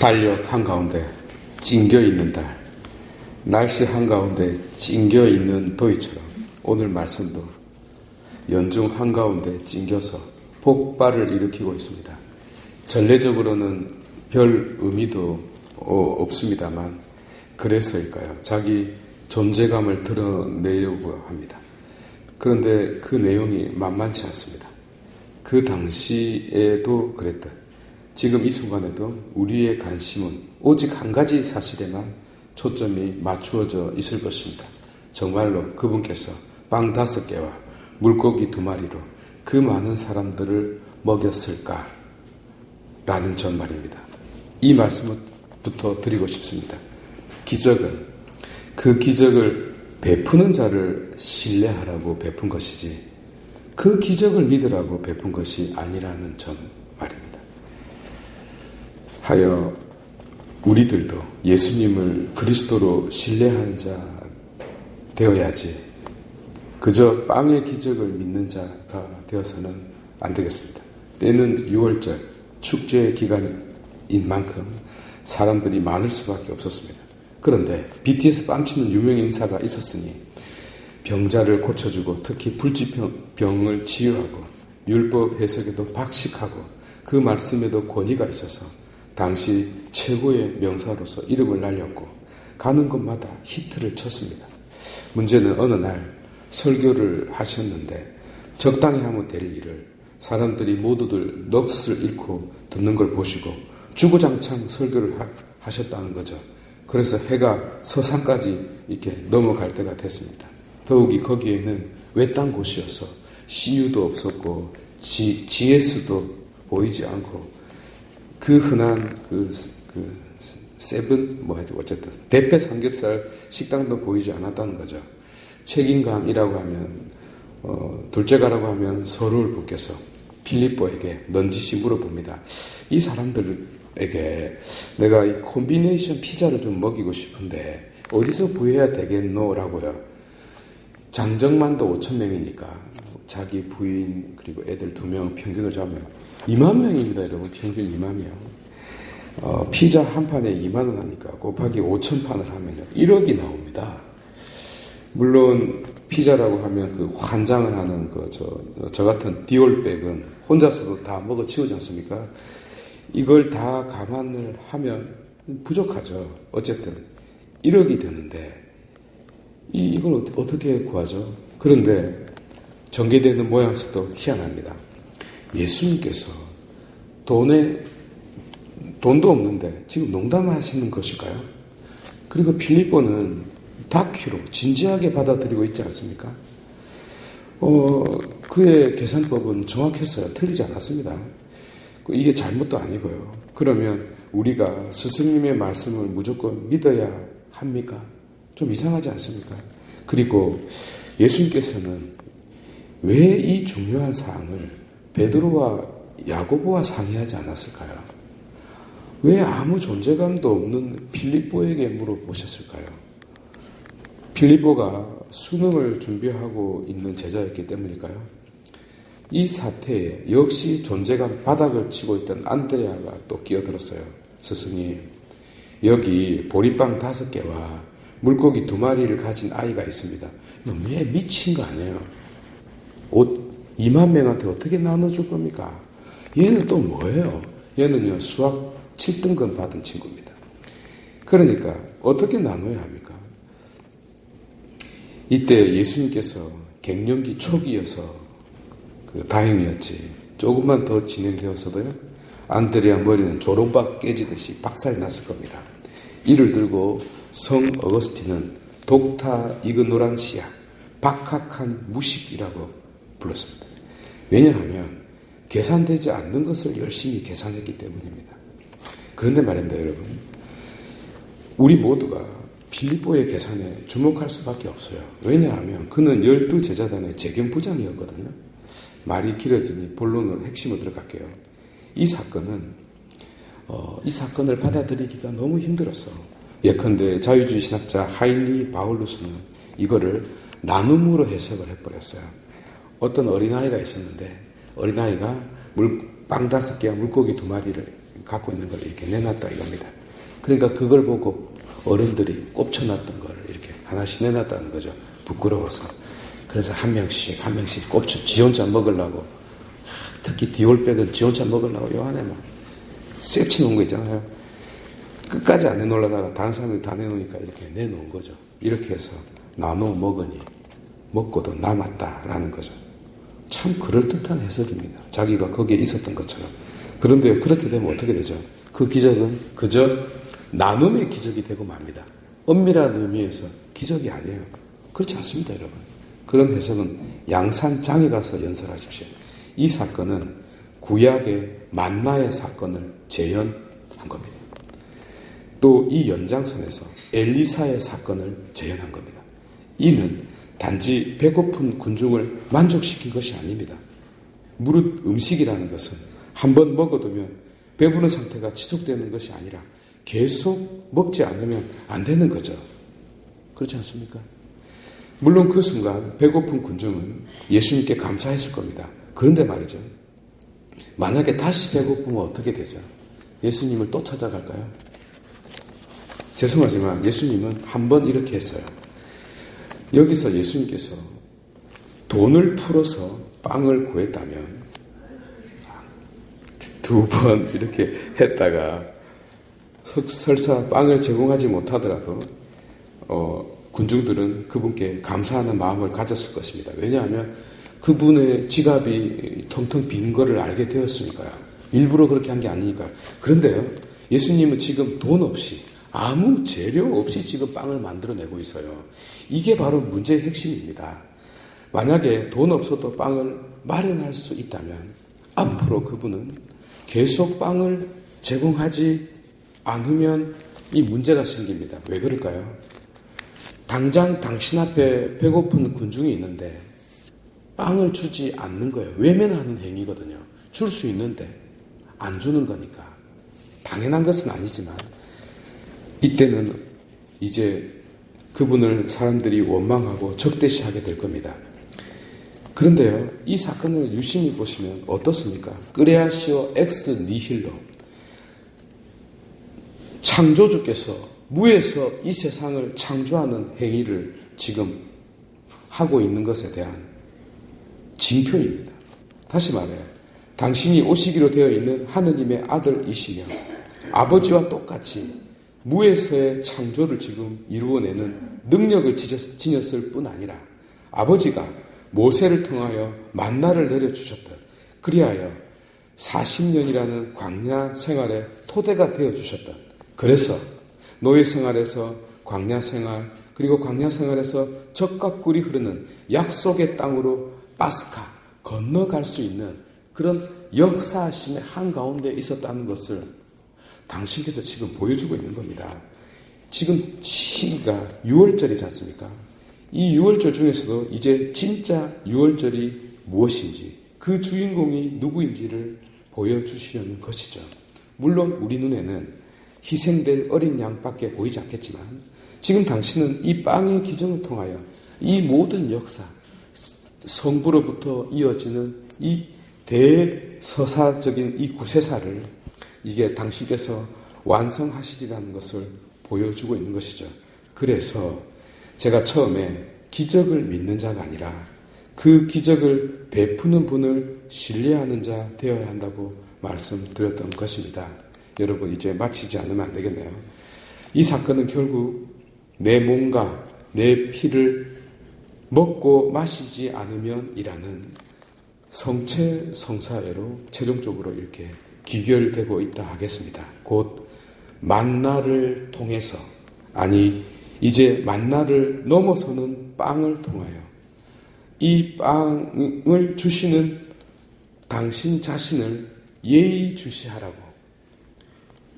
달력 한가운데 찡겨있는 달, 날씨 한가운데 찡겨있는 도이처럼 오늘 말씀도 연중 한가운데 찡겨서 폭발을 일으키고 있습니다. 전례적으로는 별 의미도 없습니다만 그래서일까요? 자기 존재감을 드러내려고 합니다. 그런데 그 내용이 만만치 않습니다. 그 당시에도 그랬듯 지금 이 순간에도 우리의 관심은 오직 한 가지 사실에만 초점이 맞추어져 있을 것입니다. 정말로 그분께서 빵 5개와 물고기 2마리로 그 많은 사람들을 먹였을까? 라는 전 말입니다. 이 말씀부터 드리고 싶습니다. 기적은 그 기적을 베푸는 자를 신뢰하라고 베푼 것이지 그 기적을 믿으라고 베푼 것이 아니라는 전 말입니다. 하여 우리들도 예수님을 그리스도로 신뢰하는 자 되어야지 그저 빵의 기적을 믿는 자가 되어서는 안 되겠습니다. 때는 6월절 축제 기간인 만큼 사람들이 많을 수밖에 없었습니다. 그런데 BTS 뺨치는 유명 인사가 있었으니 병자를 고쳐주고 특히 불치병을 치유하고 율법 해석에도 박식하고 그 말씀에도 권위가 있어서 당시 최고의 명사로서 이름을 날렸고 가는 곳마다 히트를 쳤습니다. 문제는 어느 날 설교를 하셨는데 적당히 하면 될 일을 사람들이 모두들 넋을 잃고 듣는 걸 보시고 주구장창 설교를 하셨다는 거죠. 그래서 해가 서산까지 이렇게 넘어갈 때가 됐습니다. 더욱이 거기에는 외딴 곳이어서 CU도 없었고 GS도 보이지 않고 그 흔한 세븐 어쨌든 대패 삼겹살 식당도 보이지 않았다는 거죠. 책임감이라고 하면 둘째가라고 하면 서로를 붙여서 필리포에게 넌지시 물어봅니다. 이 사람들에게 내가 이 콤비네이션 피자를 좀 먹이고 싶은데 어디서 구해야 되겠노? 라고요. 장정만도 5,000명이니까 자기 부인 그리고 애들 2명 평균을 잡으면 2만 명입니다. 여러분 평균 2만 명. 피자 한 판에 2만 원 하니까 곱하기 5,000판을 하면 1억이 나옵니다. 물론 피자라고 하면 그 환장을 하는 저 같은 디올백은 혼자서도 다 먹어 치우지 않습니까? 이걸 다 감안을 하면 부족하죠. 어쨌든 1억이 되는데 이걸 어떻게 구하죠? 그런데 전개되는 모양새도 희한합니다. 예수님께서 돈도 없는데 지금 농담하시는 것일까요? 그리고 필리포는 다큐로 진지하게 받아들이고 있지 않습니까? 그의 계산법은 정확했어요. 틀리지 않았습니다. 이게 잘못도 아니고요. 그러면 우리가 스승님의 말씀을 무조건 믿어야 합니까? 좀 이상하지 않습니까? 그리고 예수님께서는 왜 이 중요한 사항을 베드로와 야고보와 상의하지 않았을까요? 왜 아무 존재감도 없는 필리포에게 물어보셨을까요? 필리포가 수능을 준비하고 있는 제자였기 때문일까요? 이 사태에 역시 존재감 바닥을 치고 있던 안드레아가 또 끼어들었어요. 스승님, 여기 보리빵 5개와 물고기 2마리를 가진 아이가 있습니다. 왜 미친 거 아니에요? 2만 명한테 어떻게 나눠줄 겁니까? 얘는 또 뭐예요? 얘는요, 수학 7등급 받은 친구입니다. 그러니까 어떻게 나눠야 합니까? 이때 예수님께서 갱년기 초기여서 다행이었지. 조금만 더 진행되었어도요, 안드레아 머리는 조롱박 깨지듯이 박살이 났을 겁니다. 이를 들고 성 어거스틴은 독타 이그노란시아, 박학한 무식이라고 불렀습니다. 왜냐하면 계산되지 않는 것을 열심히 계산했기 때문입니다. 그런데 말입니다, 여러분. 우리 모두가 필리포의 계산에 주목할 수밖에 없어요. 왜냐하면 그는 12제자단의 재경부장이었거든요. 말이 길어지니 본론으로 핵심으로 들어갈게요. 이 사건을 받아들이기가 너무 힘들었어. 예컨대 자유주의 신학자 하일리 바울루스는 이거를 나눔으로 해석을 해버렸어요. 어떤 어린아이가 있었는데 어린아이가 빵 5개와 물고기 2마리를 갖고 있는 걸 이렇게 내놨다 이겁니다. 그러니까 그걸 보고 어른들이 꼽쳐놨던 걸 이렇게 하나씩 내놨다는 거죠. 부끄러워서. 그래서 한 명씩 꼽쳐 지 혼자 먹으려고, 특히 디올백은 지 혼자 먹으려고 요 안에 막 셉치 놓은 거 있잖아요. 끝까지 안 내놓으려다가 다른 사람들이 다 내놓으니까 이렇게 내놓은 거죠. 이렇게 해서 나눠 먹으니 먹고도 남았다라는 거죠. 참 그럴듯한 해석입니다. 자기가 거기에 있었던 것처럼. 그런데 그렇게 되면 어떻게 되죠? 그 기적은 그저 나눔의 기적이 되고 맙니다. 엄밀한 의미에서 기적이 아니에요. 그렇지 않습니다, 여러분. 그런 해석은 양산장에 가서 연설하십시오. 이 사건은 구약의 만나의 사건을 재현한 겁니다. 또 이 연장선에서 엘리사의 사건을 재현한 겁니다. 이는 단지 배고픈 군중을 만족시킨 것이 아닙니다. 무릇 음식이라는 것은 한번 먹어두면 배부른 상태가 지속되는 것이 아니라 계속 먹지 않으면 안 되는 거죠. 그렇지 않습니까? 물론 그 순간 배고픈 군중은 예수님께 감사했을 겁니다. 그런데 말이죠. 만약에 다시 배고프면 어떻게 되죠? 예수님을 또 찾아갈까요? 죄송하지만 예수님은 한 번 이렇게 했어요. 여기서 예수님께서 돈을 풀어서 빵을 구했다면 두 번 이렇게 했다가 설사 빵을 제공하지 못하더라도 군중들은 그분께 감사하는 마음을 가졌을 것입니다. 왜냐하면 그분의 지갑이 텅텅 빈 거를 알게 되었으니까요. 일부러 그렇게 한 게 아니니까. 그런데요, 예수님은 지금 돈 없이 아무 재료 없이 지금 빵을 만들어내고 있어요. 이게 바로 문제의 핵심입니다. 만약에 돈 없어도 빵을 마련할 수 있다면 앞으로 그분은 계속 빵을 제공하지 않으면 이 문제가 생깁니다. 왜 그럴까요? 당장 당신 앞에 배고픈 군중이 있는데 빵을 주지 않는 거예요. 외면하는 행위거든요. 줄 수 있는데 안 주는 거니까. 당연한 것은 아니지만 이때는 이제 그분을 사람들이 원망하고 적대시하게 될 겁니다. 그런데요, 이 사건을 유심히 보시면 어떻습니까? 크레아시오 엑스 니힐로, 창조주께서 무에서 이 세상을 창조하는 행위를 지금 하고 있는 것에 대한 징표입니다. 다시 말해요. 당신이 오시기로 되어 있는 하느님의 아들이시며 아버지와 똑같이 무에서의 창조를 지금 이루어내는 능력을 지녔을 뿐 아니라 아버지가 모세를 통하여 만나를 내려주셨다. 그리하여 40년이라는 광야 생활의 토대가 되어주셨다. 그래서 노예 생활에서 광야 생활, 그리고 광야 생활에서 젖과 꿀이 흐르는 약속의 땅으로 파스카, 건너갈 수 있는 그런 역사하심의 한가운데 있었다는 것을 당신께서 지금 보여주고 있는 겁니다. 지금 시기가 6월절이지 않습니까? 이 6월절 중에서도 이제 진짜 6월절이 무엇인지, 그 주인공이 누구인지를 보여주시려는 것이죠. 물론 우리 눈에는 희생될 어린 양밖에 보이지 않겠지만 지금 당신은 이 빵의 기적을 통하여 이 모든 역사, 성부로부터 이어지는 이 대서사적인 이 구세사를 이게 당신께서 완성하시리라는 것을 보여주고 있는 것이죠. 그래서 제가 처음에 기적을 믿는 자가 아니라 그 기적을 베푸는 분을 신뢰하는 자 되어야 한다고 말씀드렸던 것입니다. 여러분, 이제 마치지 않으면 안 되겠네요. 이 사건은 결국 내 몸과 내 피를 먹고 마시지 않으면 이라는 성체성사회로 최종적으로 이렇게 귀결되고 있다 하겠습니다. 곧 만나를 통해서, 아니 이제 만나를 넘어서는 빵을 통하여 이 빵을 주시는 당신 자신을 예의주시하라고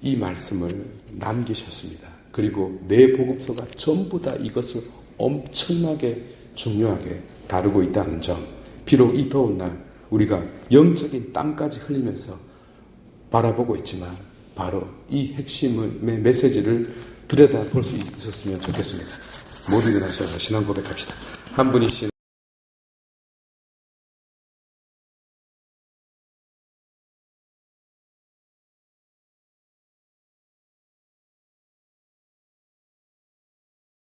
이 말씀을 남기셨습니다. 그리고 내 복음서가 전부 다 이것을 엄청나게 중요하게 다루고 있다는 점, 비록 이 더운 날 우리가 영적인 땀까지 흘리면서 바라보고 있지만 바로 이 핵심의 메시지를 들여다볼 수 있었으면 좋겠습니다. 모두 일어나셔서 신앙 고백합시다. 한 분이신